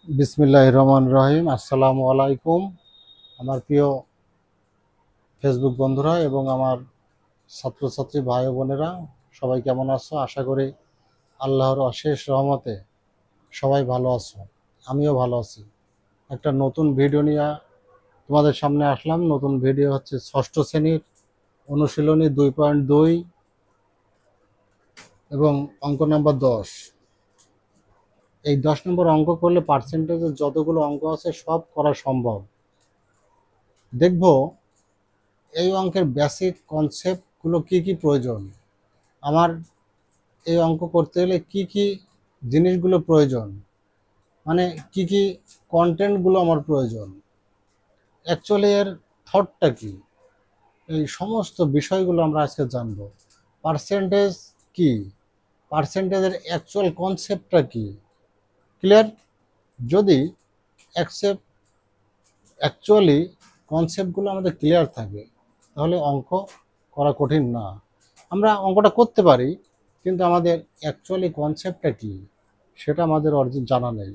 বিসমিল্লাহির রহমানির রহিম। আসসালামু আলাইকুম আমার প্রিয় ফেসবুক বন্ধুরা এবং আমার ছাত্রছাত্রী ভাই ও বোনেরা, সবাই কেমন আছো? আশা করি আল্লাহর অশেষ রহমতে সবাই ভালো আছো। আমিও ভালো আছি। একটা নতুন ভিডিও নিয়ে তোমাদের সামনে আসলাম। নতুন ভিডিও হচ্ছে ষষ্ঠ শ্রেণীর অনুশীলনী 2.2 এবং অঙ্ক নাম্বার 10। এই 10 নম্বর অঙ্ক করলে পার্সেন্টেজের যতগুলো অঙ্ক আছে সব করা সম্ভব। দেখব এই অঙ্কের বেসিক কনসেপ্টগুলো কি কি প্রয়োজন, আমার এই অঙ্ক করতে গেলে কি কি জিনিসগুলো প্রয়োজন, মানে কি কি কন্টেন্টগুলো আমার প্রয়োজন, অ্যাকচুয়ালি এর থটটা কি, এই সমস্ত বিষয়গুলো আমরা আজকে জানব। পার্সেন্টেজ কি, পার্সেন্টেজের অ্যাকচুয়াল কনসেপ্টটা কি, ক্লিয়ার? যদি অ্যাকচুয়ালি কনসেপ্টগুলো আমাদের ক্লিয়ার থাকে তাহলে অঙ্ক করা কঠিন না। আমরা অঙ্কটা করতে পারি, কিন্তু আমাদের অ্যাকচুয়ালি কনসেপ্টটা কী সেটা আমাদের অর্জন জানা নেই।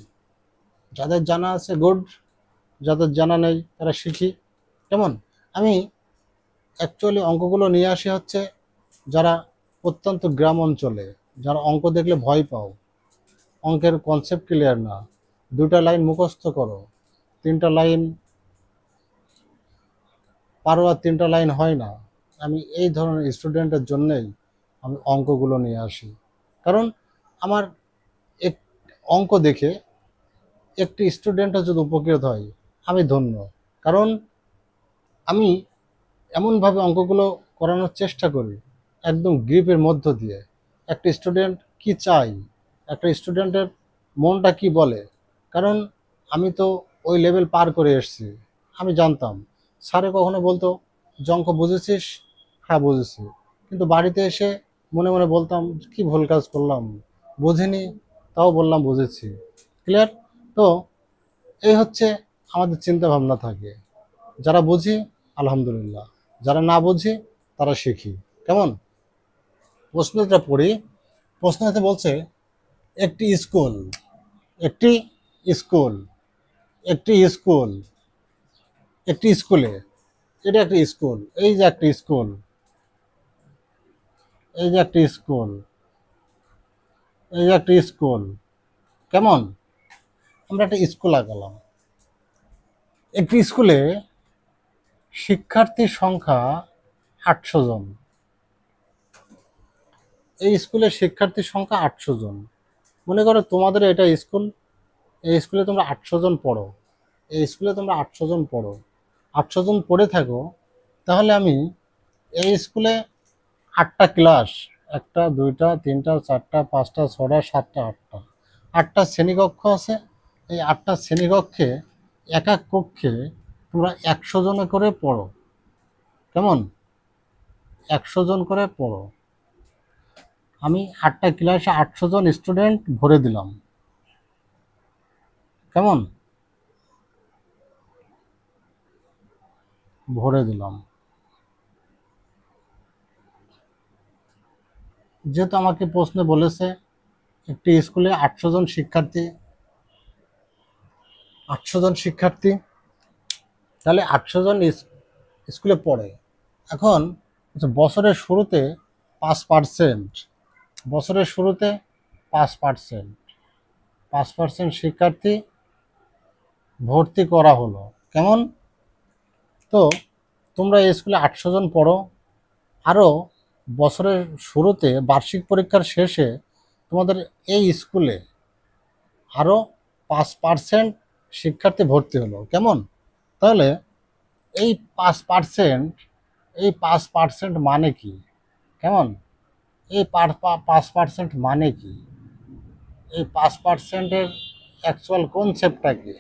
যাদের জানা আছে গুড, যাদের জানা নেই তারা শিখি। কেমন? আমি অ্যাকচুয়ালি অঙ্কগুলো নিয়ে আসি হচ্ছে যারা প্রত্যন্ত গ্রাম অঞ্চলে, যারা অঙ্ক দেখলে ভয় পাও, অঙ্কের কনসেপ্ট ক্লিয়ার না, দুটা লাইন মুখস্থ করো, তিনটা লাইন পারো আর তিনটা লাইন হয় না। আমি এই ধরনের স্টুডেন্টের জন্যেই আমি অঙ্কগুলো নিয়ে আসি। কারণ আমার এক অঙ্ক দেখে একটি স্টুডেন্টও যদি উপকৃত হয় আমি ধন্য। কারণ আমি এমনভাবে অঙ্কগুলো করানোর চেষ্টা করি একদম গ্রিপের মধ্য দিয়ে। একটা স্টুডেন্ট কি চাই, একটা স্টুডেন্টের মনটা কি বলে, কারণ আমি তো ওই লেভেল পার করে এসেছি। আমি জানতাম স্যারে কখনো বলতো যে অঙ্ক বুঝেছিস, হ্যাঁ বুঝেছি, কিন্তু বাড়িতে এসে মনে মনে বলতাম কি ভুল কাজ করলাম, বুঝিনি, তাও বললাম বুঝেছি। ক্লিয়ার? তো এই হচ্ছে আমাদের চিন্তা ভাবনা থাকে। যারা বুঝি আলহামদুলিল্লাহ, যারা না বুঝি তারা শিখি। কেমন? প্রশ্নটা পড়ি। প্রশ্নতে বলছে একটি স্কুল, একটি স্কুল, একটি স্কুল, একটি স্কুলে, এটা একটি স্কুল, এই যে একটি স্কুল, এই যে একটি স্কুল, এই যে একটি স্কুল। কেমন? আমরা একটা স্কুল আঁকালাম। একটি স্কুলে শিক্ষার্থীর সংখ্যা 800 জন। এই স্কুলের শিক্ষার্থীর সংখ্যা 800 জন। মনে করো তোমাদের এটা স্কুল, এই স্কুলে তোমরা 800 জন পড়ো, এই স্কুলে তোমরা 800 জন পড়ো, 800 জন পড়ে থাকো। তাহলে আমি এই স্কুলে 8টা ক্লাস, একটা দুইটা তিনটা চারটা পাঁচটা ছটা সাতটা আটটা, 8টা শ্রেণীকক্ষ আছে। এই 8টা শ্রেণীকক্ষে এক এক কক্ষে তোমরা 100 জনে করে পড়ো। কেমন? 100 জন করে পড়ো। আমি 8টা ক্লাসে 800 জন স্টুডেন্ট ভরে দিলাম। কেমন? ভরে দিলাম। যেহেতু আমাকে প্রশ্নে বলেছে একটি স্কুলে 800 জন শিক্ষার্থী, 800 জন শিক্ষার্থী, তাহলে 800 জন স্কুলে পড়ে। এখন বছরের শুরুতে 5%, বছরের শুরুতে 5%, 5% শিক্ষার্থী ভর্তি করা হলো। কেমন? তো তোমরা এই স্কুলে 800 জন পড়ো, আরও বছরের শুরুতে বার্ষিক পরীক্ষার শেষে তোমাদের এই স্কুলে আরও 5% শিক্ষার্থী ভর্তি হলো। কেমন? তাহলে এই 5%, এই 5% মানে কি? কেমন? এই 5% মানে কি? এই 5%-এর অ্যাকচুয়াল কনসেপ্টটা কি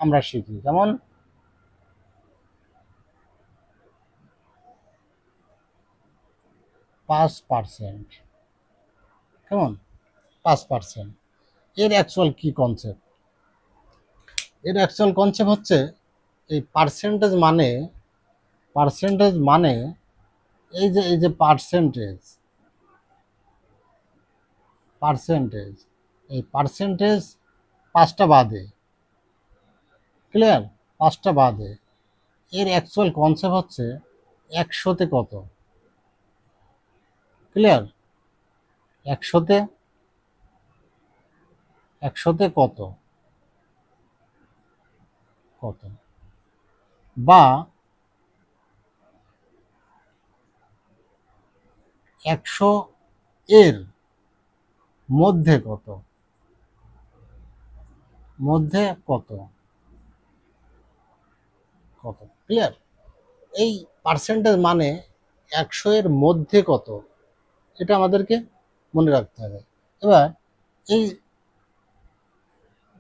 আমরা শিখি। কেমন? 5%, কেমন? 5%, এর অ্যাকচুয়াল কি কনসেপ্ট? এর অ্যাকচুয়াল কনসেপ্ট হচ্ছে এই পার্সেন্টেজ মানে, পার্সেন্টেজ মানে এই যে পার্সেন্টেজ, পার্সেন্টেজ, এই পার্সেন্টেজ 5টা বাদে, ক্লিয়ার? 5টা বাদে। এর অ্যাকচুয়াল কনসেপ্ট হচ্ছে 100-তে কত, ক্লিয়ার? 100-তে 100-তে কত কত, বা 100 এর মধ্যে কত, মধ্যে কত কত, ক্লিয়ার? এই পার্সেন্টেজ মানে 100 এর মধ্যে কত, এটা আমাদেরকে মনে রাখতে হবে। এবার এই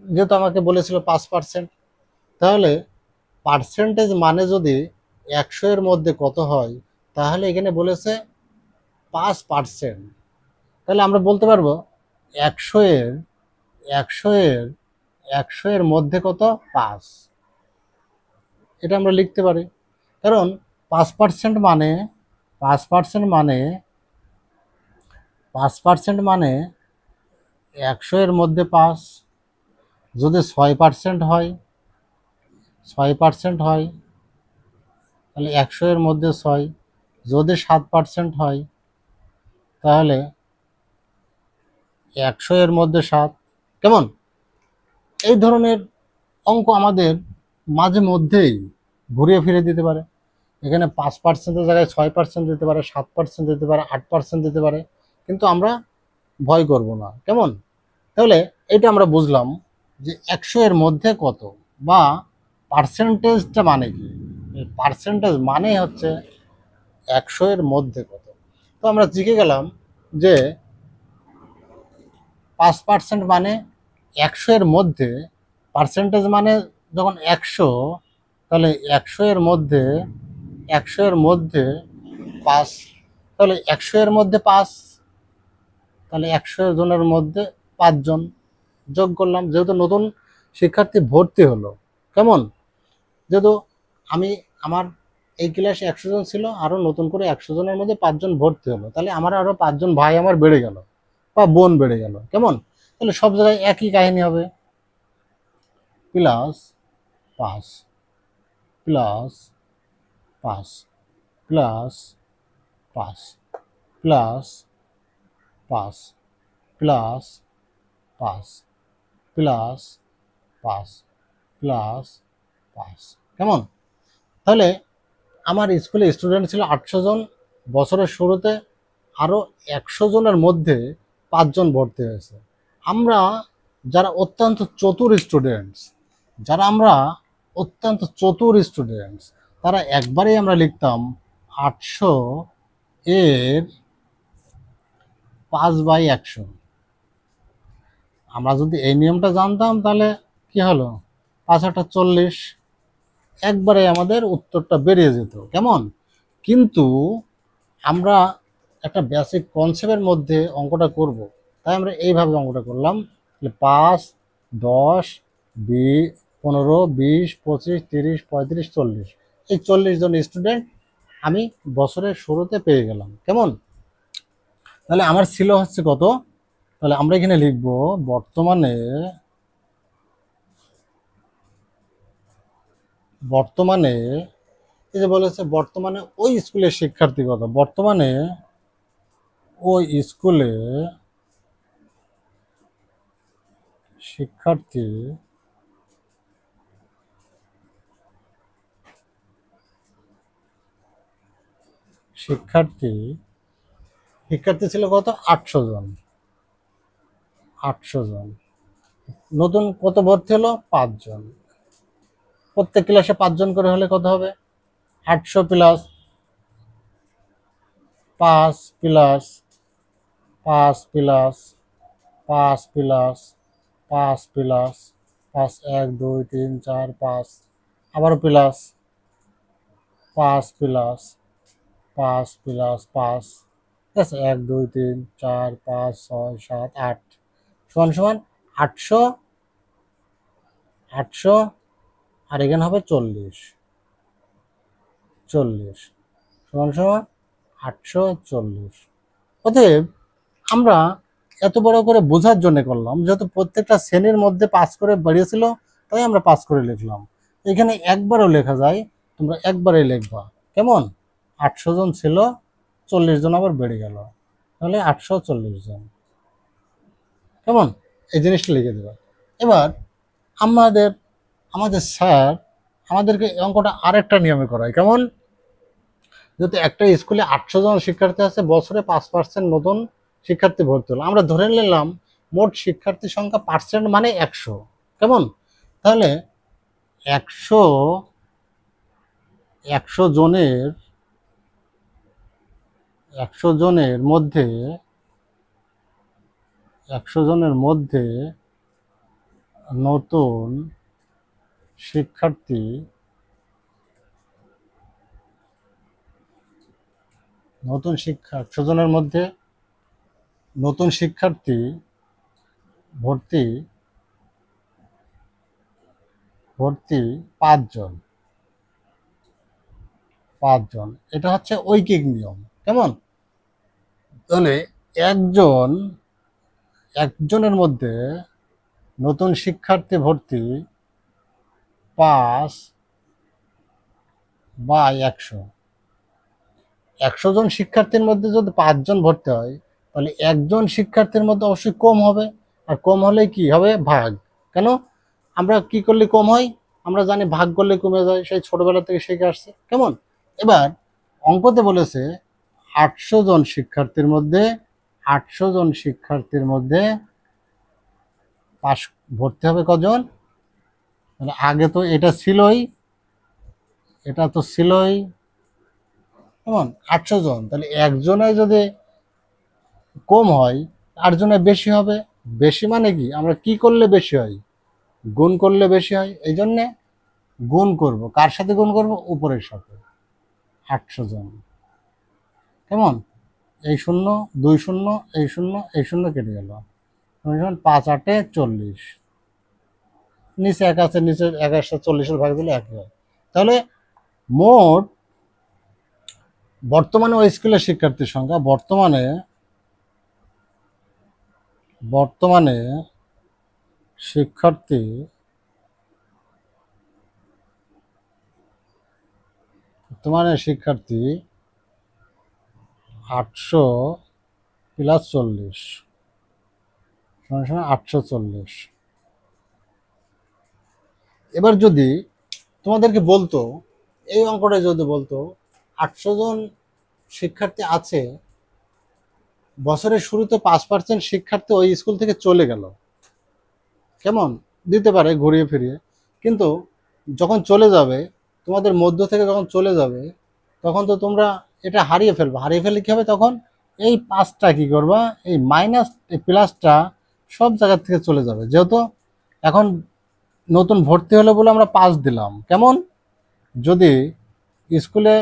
যেহেতু আমাকে বলেছিল 5%, তাহলে পার্সেন্টেজ মানে যদি 100 এর মধ্যে কত হয়, তাহলে এখানে বলেছে 5%। তাহলে আমরা বলতে পারবো 100 এর 100 এর 100 এর মধ্যে কত, 5। এটা আমরা লিখতে পারি, কারণ 5% মানে 5% মানে 5% মানে 100 এর মধ্যে 5। যদি 6% হয়, 6% হয়, তাহলে 100 এর মধ্যে 6। যদি 7% হয়, তাহলে 100 এর মধ্যে 7। কেমন? এই ধরনের অঙ্ক আমাদের মাঝে মধ্যেই ঘুরিয়ে ফিরে দিতে পারে। এখানে 5%-এর জায়গায় 6% দিতে পারে, 7% দিতে পারে, 8% দিতে পারে, কিন্তু আমরা ভয় করব না। কেমন? তাহলে এটা আমরা বুঝলাম যে 100 এর মধ্যে কত, বা পার্সেন্টেজটা মানে কি। এই পার্সেন্টেজ মানে হচ্ছে 100 এর মধ্যে কত। তো আমরা শিখে গেলাম যে 5% মানে 100 এর মধ্যে, পার্সেন্টেজ মানে যখন 100, তাহলে 100 এর মধ্যে 100 এর মধ্যে 5, তাহলে 100 এর মধ্যে 5, তাহলে 100 জনের মধ্যে 5 জন যোগ করলাম, যেহেতু নতুন শিক্ষার্থী ভর্তি হলো। কেমন? যেহেতু আমি আমার এই ক্লাসে 100 জন ছিল, আরও নতুন করে 100 জনের মধ্যে 5 জন ভর্তি হলো, তাহলে আমার আরও 5 জন ভাই আমার বেড়ে গেল, বা বোন বেড়ে গেল। কেমন? তাহলে সব জায়গায় একই কাহিনী হবে, plus 5 plus 5 plus 5 plus 5 plus 5 plus 5 plus 5। কেমন? তাহলে আমার স্কুলে স্টুডেন্ট ছিল 800 জন, বছরের শুরুতে আরও 100 জনের মধ্যে 5 জন ভর্তি হয়েছে। আমরা যারা অত্যন্ত চতুর স্টুডেন্টস, আমরা অত্যন্ত চতুর স্টুডেন্টস, তারা একবারেই আমরা লিখতাম 800 এর 5/100। আমরা যদি এই নিয়মটা জানতাম, তাহলে কি হলো, 5×8 = 40, একবারে আমাদের উত্তরটা বেরিয়ে যেত। কেমন? কিন্তু আমরা একটা বেসিক কনসেপ্টের মধ্যে অঙ্কটা করব, তাই আমরা এইভাবে অঙ্কটা করলাম। 5, 10, 20, 15, 20, 25, 30, 35, 40, এই 40 জন স্টুডেন্ট আমি বছরের শুরুতে পেয়ে গেলাম। কেমন? তাহলে আমার ছিল হচ্ছে কত, তাহলে আমরা এখানে লিখব বর্তমানে বর্তমানে এই যে বলেছে বর্তমানে ওই স্কুলের শিক্ষার্থী কত, বর্তমানে ওই স্কুলে শিক্ষার্থী শিক্ষার্থী শিক্ষার্থী ছিল কত, 800 জন। 800 জন। নতুন কত ভর্তি হলো, 5 জন। প্রত্যেক ক্লাসে 5 জন করে হলে কত হবে, 800 plus 5 plus 5 plus 5 plus 5 plus 5, 1 2 3 4 5, আবারও প্লাস 5 প্লাস 5 প্লাস 5, ঠিক আছে, 1 2 3 4 5 6 7 8 সমান সমান 800, 800, আর এখানে হবে 40 সমান সমান 840। অতএব আমরা এত বড় করে বোঝার জন্য করলাম, যেহেতু প্রত্যেকটা শ্রেণীর মধ্যে 5 করে বেরিয়েছিল, তাই আমরা 5 করে লিখলাম। এখানে একবারও লেখা যায়, তোমরা একবারে লিখবা। কেমন? 800 জন ছিল, 40 জন আবার বেড়ে গেল, তাহলে 840 জন। কেমন? এই জিনিসটা লিখে দেবা। এবার আমাদের আমাদের স্যার আমাদেরকে এই অঙ্কটা আরেকটা নিয়মে করায়। কেমন? যদি একটা স্কুলে 800 জন শিক্ষার্থী আছে, বছরে 5% নতুন শিক্ষার্থী ভর্তি হলো, আমরা ধরে নিলাম মোট শিক্ষার্থী সংখ্যা পার্সেন্ট মানে 100। কেমন? তাহলে 100 100 জনের 100 জনের মধ্যে 100 জনের মধ্যে নতুন শিক্ষার্থী 100 জনের মধ্যে নতুন শিক্ষার্থী ভর্তি 5 জন। এটা হচ্ছে ঐকিক নিয়ম। কেমন? তাহলে একজনের মধ্যে নতুন শিক্ষার্থী ভর্তি 5 বা 100। 100 জন শিক্ষার্থীর মধ্যে যদি 5 জন ভর্তি হয়, তাহলে একজন শিক্ষার্থীর মধ্যে অবশ্যই কম হবে, আর কম হলে কি হবে? ভাগ। কেন? আমরা কি করলে কম হয়? আমরা জানি ভাগ করলে কমে যায়, সেই ছোটবেলা থেকে শিখে আসছে। কেমন? এবার অঙ্কতে বলেছে 800 জন শিক্ষার্থীর মধ্যে 800 জন শিক্ষার্থীর মধ্যে পাস ভর্তি হবে কজন? মানে আগে তো এটা ছিলই, কেমন? 800 জন, তাহলে একজনে যদি কম হয়, 8 জনে বেশি হবে। বেশি মানে কি? আমরা কি করলে বেশি হয়? গুণ করলে বেশি হয়। এই জন্যে গুণ করব। কার সাথে গুণ করব? উপরের সাথে। 800 জন। কেমন? এই শূন্য, 2 শূন্য, এই শূন্য, এই শূন্য কেটে গেল। 5 8 40। নিচে 1 আছে, নিচে 1 এর সাথে 40 ভাগ দিলে 1 হয়। তাহলে মোট বর্তমানে ওই স্কুলের শিক্ষার্থীর সংখ্যা বর্তমানে শিক্ষার্থী 800 প্লাস 40 সমান 840। এবার যদি তোমাদেরকে বলতো, এই অঙ্কটা যদি বলতো 800 জন শিক্ষার্থী আছে, বছরের শুরুতে 5% শিক্ষার্থী ওই স্কুল থেকে চলে গেল। কেমন? দিতে পারে ঘুরিয়ে ফিরিয়ে, কিন্তু যখন চলে যাবে, তোমাদের মধ্য থেকে যখন চলে যাবে, তখন তো তোমরা এটা হারিয়ে ফেলবে। হারিয়ে ফেলে কি হবে? তখন এই 5টা কি করবা? এই মাইনাস, এই প্লাসটা সব জায়গা থেকে চলে যাবে। যেহেতু এখন নতুন ভর্তি হলো বলে আমরা 5 দিলাম। কেমন? যদি স্কুলে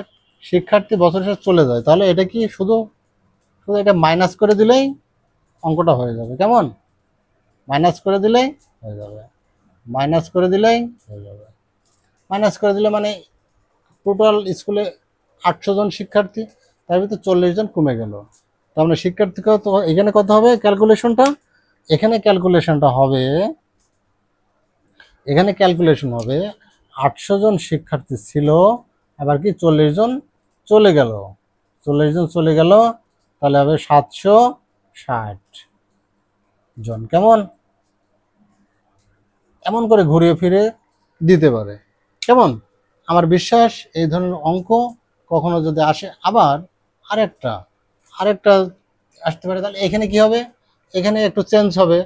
শিক্ষার্থী বছরের শেষে চলে যায়, তাহলে এটা কি শুধু শুধু এটা মাইনাস করে দিলেই অঙ্কটা হয়ে যাবে। কেমন? মাইনাস করে দিলেই হয়ে যাবে। মাইনাস করে দিলেই হয়ে যাবে। মাইনাস করে দিলে মানে টোটাল স্কুলে 800 জন শিক্ষার্থী, তার ভিতরে 40 জন কমে গেল। তার মানে শিক্ষার্থী কত? এখানে কত হবে ক্যালকুলেশনটা? এখানে ক্যালকুলেশন হবে 800 জন শিক্ষার্থী ছিল, আবার কি 40 জন চলে গেল। 40 জন চলে গেল, তাহলে হবে 760 জন। কেমন? এমন করে ঘুরিয়ে ফিরে দিতে পারে। কেমন? আমার বিশ্বাস এই ধরনের অঙ্ক কখনো যদি আসে, আবার আরেকটা আরেকটা আসতে পারে। তাহলে এখানে কি হবে? এখানে একটু চেঞ্জ হবে।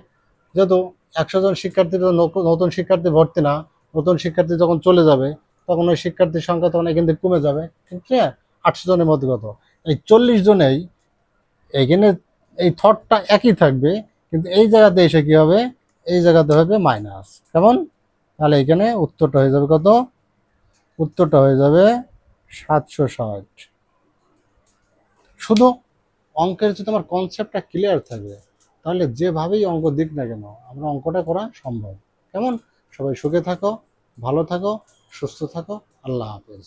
যেহেতু 100 জন শিক্ষার্থী নতুন শিক্ষার্থী ভর্তি না, নতুন শিক্ষার্থী যখন চলে যাবে, তখন ওই শিক্ষার্থীর সংখ্যা তখন এখান থেকে কমে যাবে। ঠিক আছে? 800 জনের মধ্যে কত? এই 40 জনেই এইখানে এই থটটা একই থাকবে, কিন্তু এই জায়গাতে এসে কি হবে? এই জায়গাতে হবে মাইনাস। কেমন? তাহলে এখানে উত্তরটা হয়ে যাবে কত? উত্তরটা হয়ে যাবে 760। শুধু অঙ্কের যদি আমার কনসেপ্টটা ক্লিয়ার থাকে, তাহলে যেভাবেই অঙ্ক দিক না কেন, আমরা অঙ্কটা করা সম্ভব। কেমন? সবাই সুখে থাকো, ভালো থাকো, সুস্থ থাকো। আল্লাহ হাফেজ।